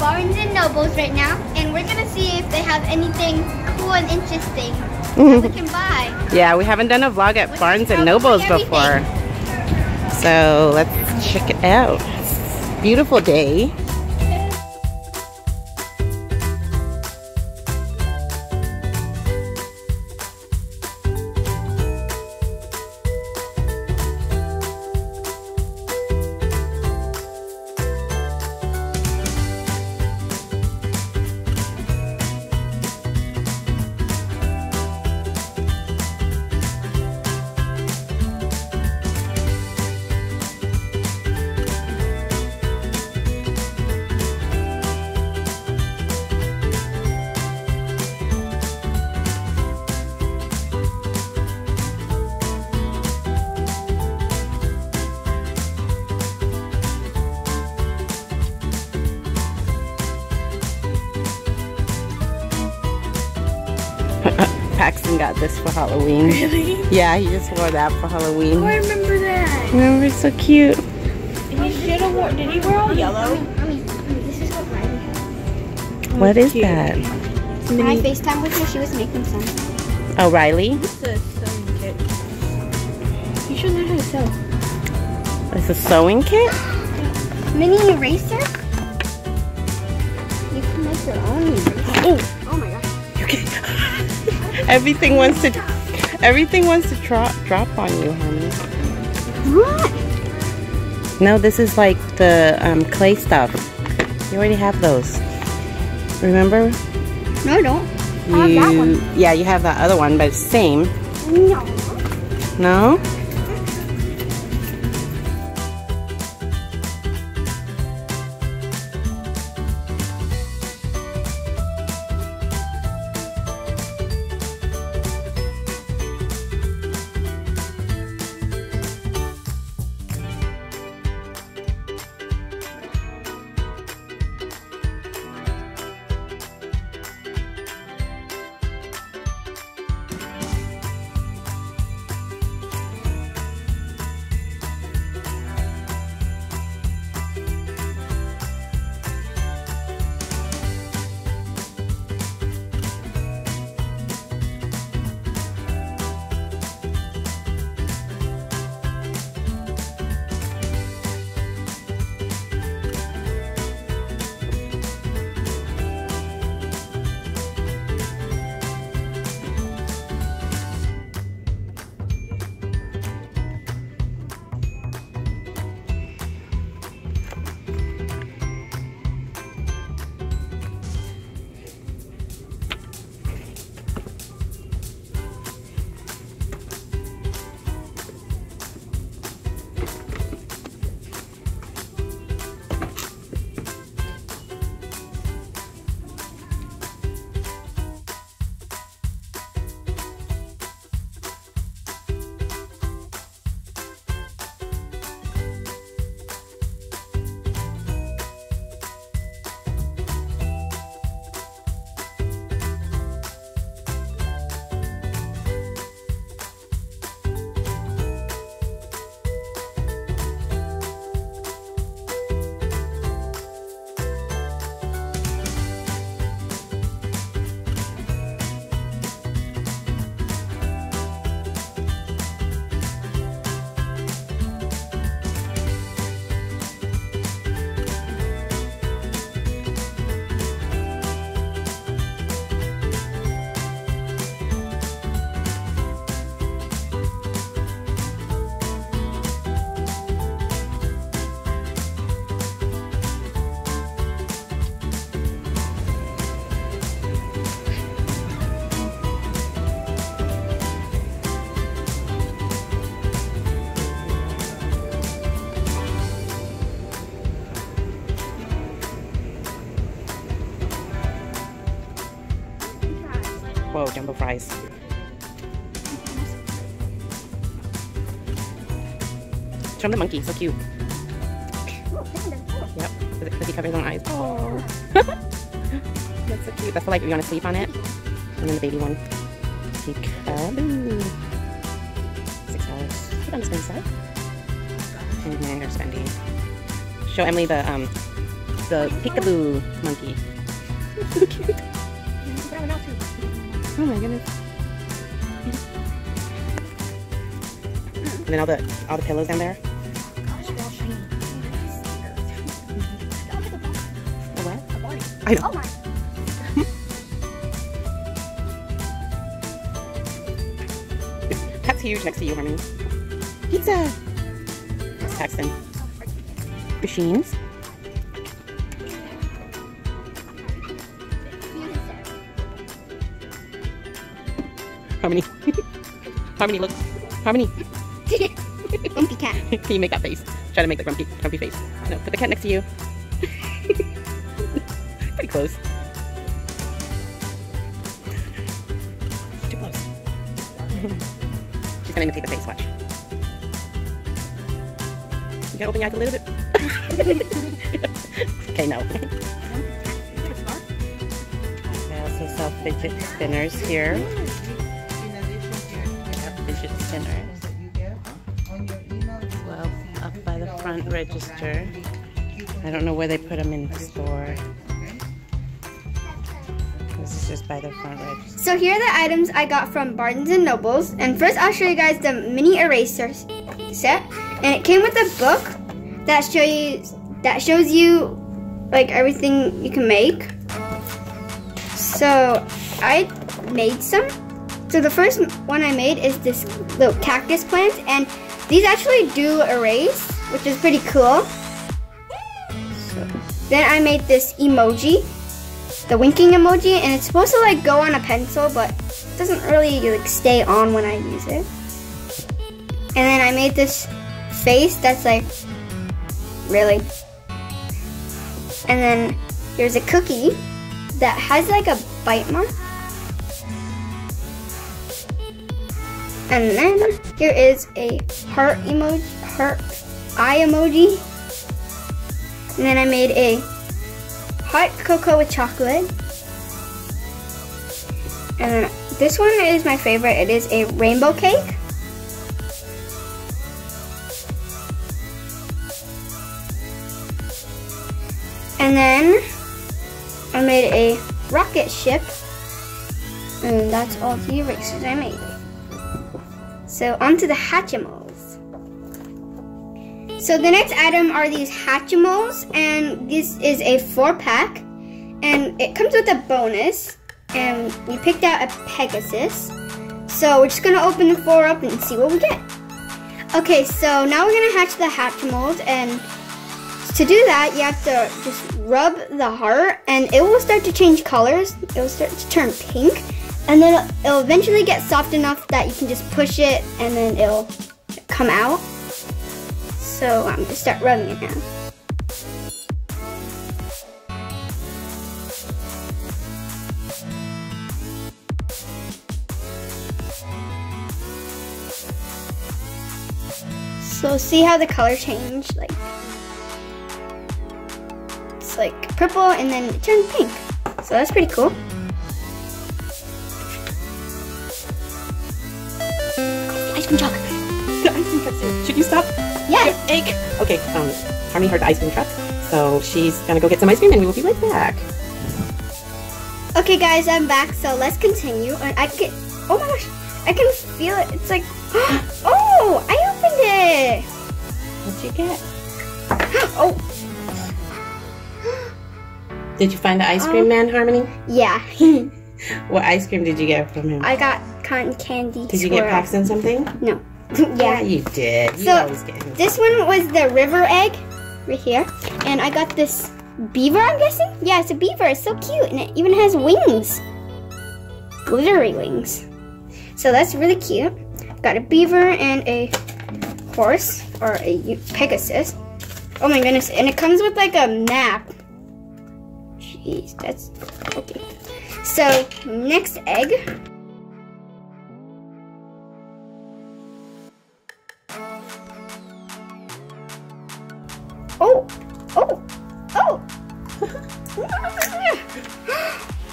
Barnes and Nobles right now, and we're gonna see if they have anything cool and interesting that we can buy. Yeah, we haven't done a vlog at Barnes and Nobles before. So let's check it out. It's a beautiful day. Paxton got this for Halloween. Really? Yeah, he just wore that for Halloween. Oh, I remember that. Remember, it's so cute. He should have worn. Did he wear all yellow? This is what Riley has. What is that? When I FaceTime with her, she was making some. Oh, Riley? This is a sewing kit. You should learn how to sew. It's a sewing kit? Mini eraser? You can make your own eraser. Oh my gosh. Everything wants to drop on you, honey. What? No, this is like the clay stuff. You already have those. Remember? No, I don't. I have that one. Yeah, you have that other one, but it's same. No. No? Whoa, jumbo fries. Show him the monkey, so cute. Yep, because he covers his own eyes. Oh, that's so cute. That's for like if you want to sleep on it. And then the baby one. Peekaboo. $6. Put on the spend side. And then they're spending. Show Emily the the peekaboo monkey. So cute. Oh my goodness. And then all the pillows down there. What? I know. Oh my. That's huge next to you, honey. Pizza. It's Paxton. Machines. Harmony. Harmony, look. Harmony. Grumpy cat. Can you make that face? Try to make the grumpy face. No, put the cat next to you. Pretty close. Too close. She's gonna imitate the face, watch. You gotta open your eyes a little bit. Okay, no. They also sell fidget spinners here. Fidget spinners. Well, up by the front register. I don't know where they put them in the store. This is just by the front register. So here are the items I got from Barnes & Nobles. And first I'll show you guys the mini eraser set. And it came with a book that shows you like everything you can make. So I made some. So the first one I made is this little cactus plant, and these actually do erase, which is pretty cool. So then I made this emoji, the winking emoji, and it's supposed to like go on a pencil, but it doesn't really like stay on when I use it. And then I made this face that's like really. And then here's a cookie that has like a bite mark. And then here is a heart emoji, heart eye emoji. And then I made a hot cocoa with chocolate. And then this one is my favorite. It is a rainbow cake. And then I made a rocket ship. And that's all the erasers I made. So onto the Hatchimals. So the next item are these Hatchimals, and this is a 4-pack, and it comes with a bonus, and we picked out a Pegasus. So we're just gonna open the 4 up and see what we get. Okay, so now we're gonna hatch the Hatchimals, and to do that, you have to just rub the heart, and it will start to change colors. It will start to turn pink. And then it'll eventually get soft enough that you can just push it and then it'll come out. So I'm gonna start rubbing it now. So see how the color changed? Like, it's like purple and then it turned pink. So that's pretty cool. Ice cream truck. The ice cream truck's here. Should you stop? Yes. Egg. Okay, Harmony heard the ice cream truck, so she's gonna go get some ice cream and we will be right back. Okay guys, I'm back, so let's continue. And oh my gosh, I can feel it. It's like, oh, I opened it. What'd you get? Oh. Did you find the ice cream man, Harmony? Yeah. What ice cream did you get from him? I got cotton candy. Did you get Paxton something? No. Yeah, you did. You always get him. This one was the river egg, right here. And I got this beaver, I'm guessing? Yeah, it's a beaver. It's so cute. And it even has wings. Glittery wings. So that's really cute. Got a beaver and a horse, or a Pegasus. Oh my goodness. And it comes with like a map. Jeez, that's okay. So, next egg. Oh! Oh! Oh!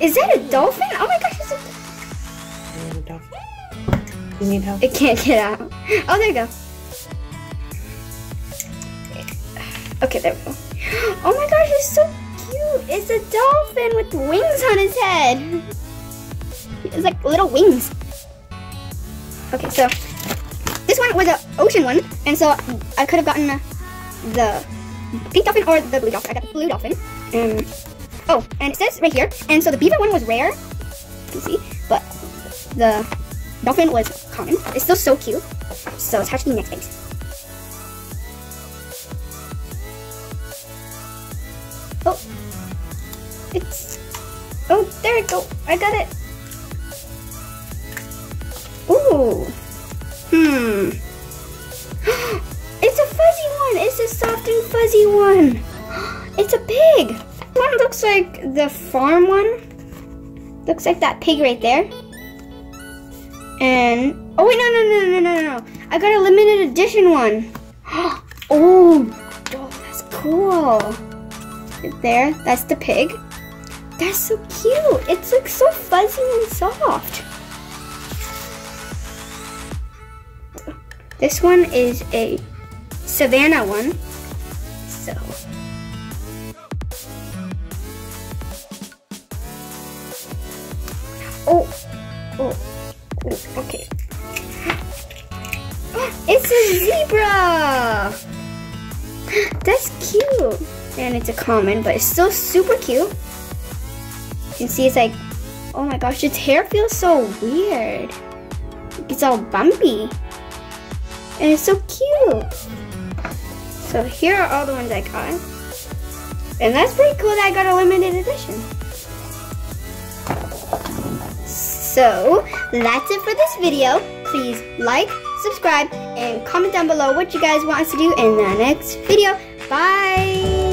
Is that a dolphin? Oh my gosh, it's a dolphin. You need help? It can't get out. Oh, there you go. Okay, there we go. Oh my gosh, it's so It's a dolphin with wings on his head. It's like little wings. Okay, so this one was an ocean one, and so I could have gotten the pink dolphin or the blue dolphin. I got the blue dolphin. Oh, and it says right here, and so the beaver one was rare, you can see, but the dolphin was common. It's still so cute. So it's hatching next phase. Oh, oh, there we go. I got it. Ooh. It's a fuzzy one. It's a soft and fuzzy one. It's a pig. One looks like the farm one. Looks like that pig right there. And oh wait, no. I got a limited edition one. Oh, that's cool. Right there, that's the pig. That's so cute. It looks so fuzzy and soft. This one is a Savannah one. So okay. It's a zebra! That's cute. And it's a common, but it's still super cute. You can see it's like, oh my gosh, its hair feels so weird. It's all bumpy. And it's so cute. So here are all the ones I got. And that's pretty cool that I got a limited edition. So that's it for this video. Please like, subscribe, and comment down below what you guys want us to do in the next video. Bye!